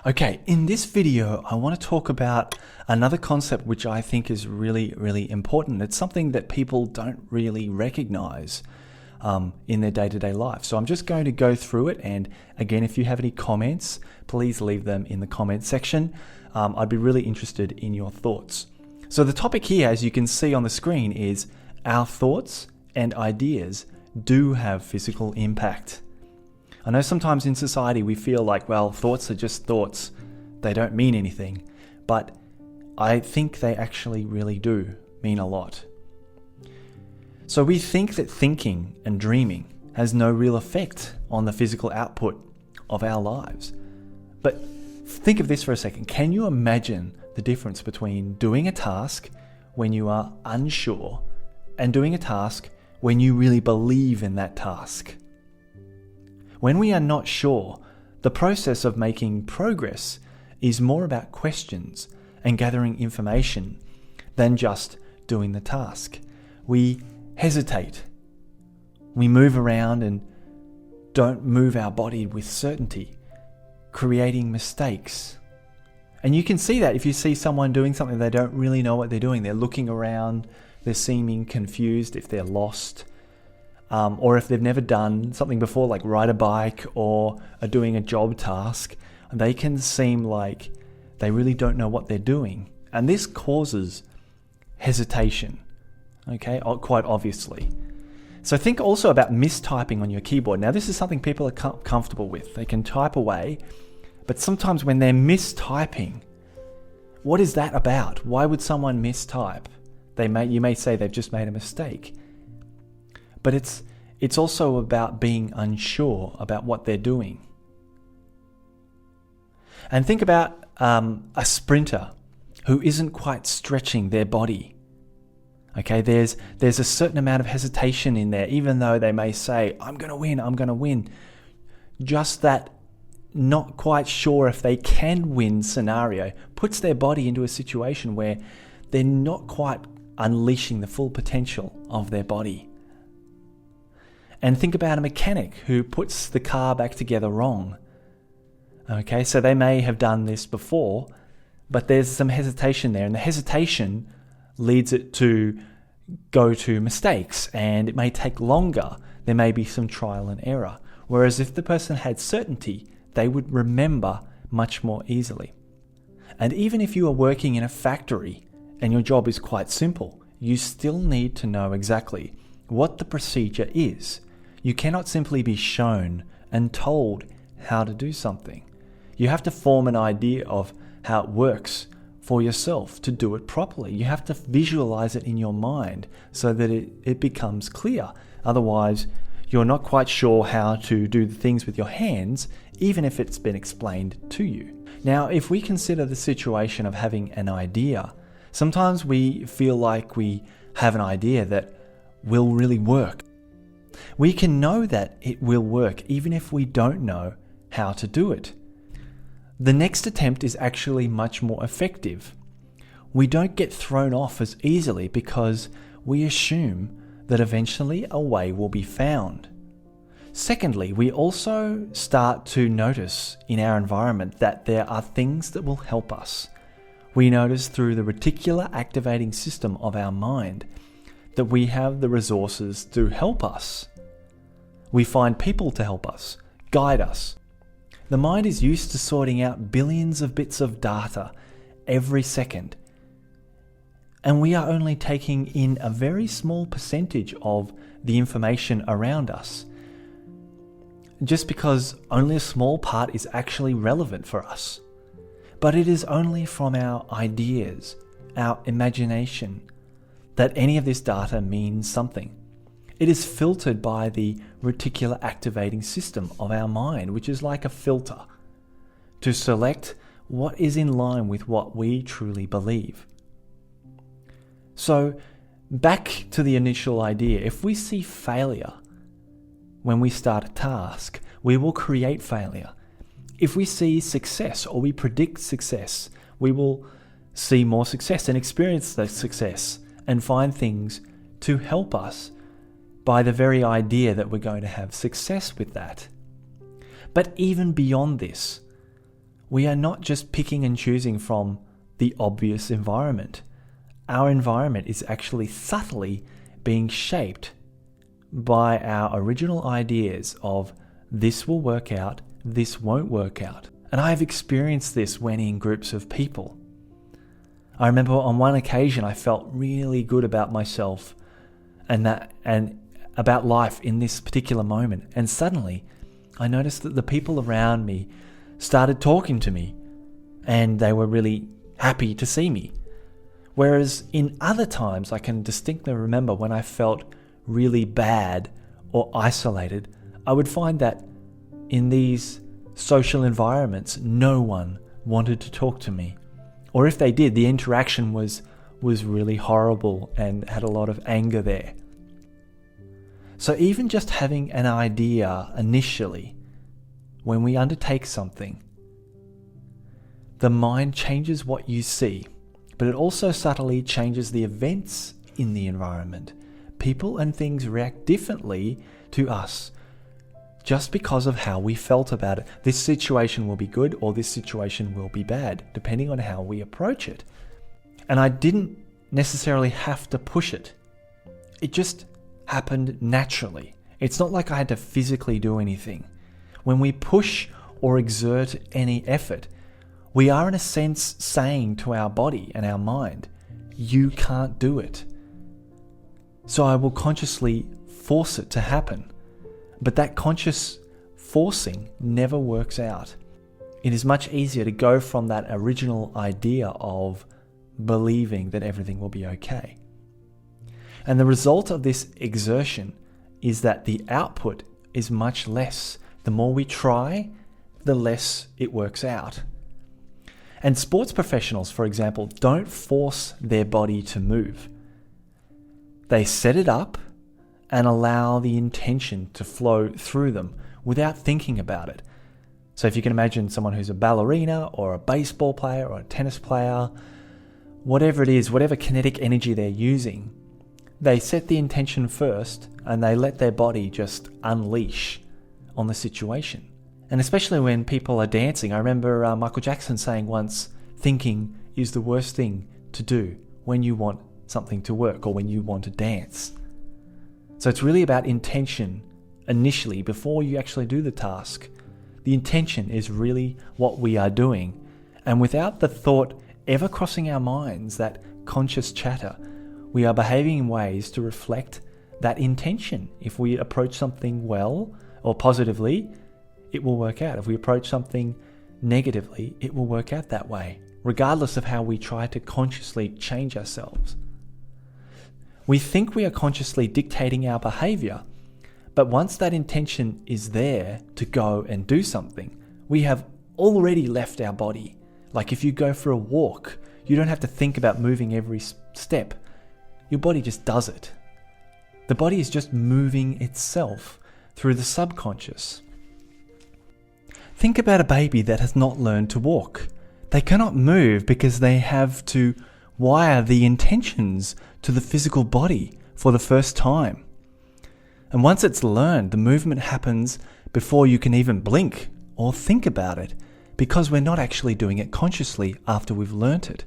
Okay, in this video, I want to talk about another concept which I think is really, really important. It's something that people don't really recognize in their day-to-day life. So I'm just going to go through it. And again, if you have any comments, please leave them in the comment section. I'd be really interested in your thoughts. So the topic here, as you can see on the screen, is our thoughts and ideas do have physical impact. I know sometimes in society we feel like, well, thoughts are just thoughts. They don't mean anything. But I think they actually really do mean a lot. So we think that thinking and dreaming has no real effect on the physical output of our lives. But think of this for a second. Can you imagine the difference between doing a task when you are unsure and doing a task when you really believe in that task? When we are not sure, the process of making progress is more about questions and gathering information than just doing the task. We hesitate. We move around and don't move our body with certainty, creating mistakes. And you can see that if you see someone doing something, they don't really know what they're doing. They're looking around, they're seeming confused if they're lost. Or if they've never done something before, like ride a bike or are doing a job task, they can seem like they really don't know what they're doing. And this causes hesitation, okay, quite obviously. So think also about mistyping on your keyboard. Now, this is something people are comfortable with. They can type away, but sometimes when they're mistyping, what is that about? Why would someone mistype? You may say they've just made a mistake. But it's also about being unsure about what they're doing. And think about a sprinter who isn't quite stretching their body. Okay, there's a certain amount of hesitation in there, even though they may say, I'm going to win. Just that not quite sure if they can win scenario puts their body into a situation where they're not quite unleashing the full potential of their body. And think about a mechanic who puts the car back together wrong. Okay, so they may have done this before, but there's some hesitation there, and the hesitation leads it to go to mistakes, and it may take longer. There may be some trial and error. Whereas if the person had certainty, they would remember much more easily. And even if you are working in a factory and your job is quite simple, you still need to know exactly what the procedure is. You cannot simply be shown and told how to do something. You have to form an idea of how it works for yourself to do it properly. You have to visualize it in your mind so that it becomes clear. Otherwise, you're not quite sure how to do the things with your hands, even if it's been explained to you. Now, if we consider the situation of having an idea, sometimes we feel like we have an idea that will really work. We can know that it will work even if we don't know how to do it. The next attempt is actually much more effective. We don't get thrown off as easily because we assume that eventually a way will be found. Secondly, we also start to notice in our environment that there are things that will help us. We notice through the reticular activating system of our mind that we have the resources to help us. We find people to help us, guide us. The mind is used to sorting out billions of bits of data every second. And we are only taking in a very small percentage of the information around us, just because only a small part is actually relevant for us. But it is only from our ideas, our imagination, that any of this data means something. It is filtered by the reticular activating system of our mind, which is like a filter, to select what is in line with what we truly believe. So, back to the initial idea, if we see failure when we start a task, we will create failure. If we see success or we predict success, we will see more success and experience that success and find things to help us by the very idea that we're going to have success with that. But even beyond this, we are not just picking and choosing from the obvious environment. Our environment is actually subtly being shaped by our original ideas of this will work out, this won't work out. And I've experienced this when in groups of people. I remember on one occasion I felt really good about myself and about life in this particular moment. And suddenly I noticed that the people around me started talking to me and they were really happy to see me. Whereas in other times, I can distinctly remember when I felt really bad or isolated, I would find that in these social environments, no one wanted to talk to me. Or if they did, the interaction was really horrible and had a lot of anger there. So even just having an idea initially, when we undertake something, the mind changes what you see, but it also subtly changes the events in the environment. People and things react differently to us just because of how we felt about it. This situation will be good or this situation will be bad, depending on how we approach it. And I didn't necessarily have to push it. It just happened naturally. It's not like I had to physically do anything. When we push or exert any effort, we are in a sense saying to our body and our mind, you can't do it. So I will consciously force it to happen. But that conscious forcing never works out. It is much easier to go from that original idea of believing that everything will be okay. And the result of this exertion is that the output is much less. The more we try, the less it works out. And sports professionals, for example, don't force their body to move. They set it up and allow the intention to flow through them without thinking about it. So if you can imagine someone who's a ballerina or a baseball player or a tennis player, whatever it is, whatever kinetic energy they're using, they set the intention first and they let their body just unleash on the situation. And especially when people are dancing, I remember Michael Jackson saying once, thinking is the worst thing to do when you want something to work or when you want to dance. So it's really about intention initially before you actually do the task. The intention is really what we are doing. And without the thought ever crossing our minds, that conscious chatter, we are behaving in ways to reflect that intention. If we approach something well or positively, it will work out. If we approach something negatively, it will work out that way, regardless of how we try to consciously change ourselves. We think we are consciously dictating our behavior, but once that intention is there to go and do something, we have already left our body. Like if you go for a walk, you don't have to think about moving every step. Your body just does it. The body is just moving itself through the subconscious. Think about a baby that has not learned to walk. They cannot move because they have to wire the intentions to the physical body for the first time. And once it's learned, the movement happens before you can even blink or think about it, because we're not actually doing it consciously after we've learnt it.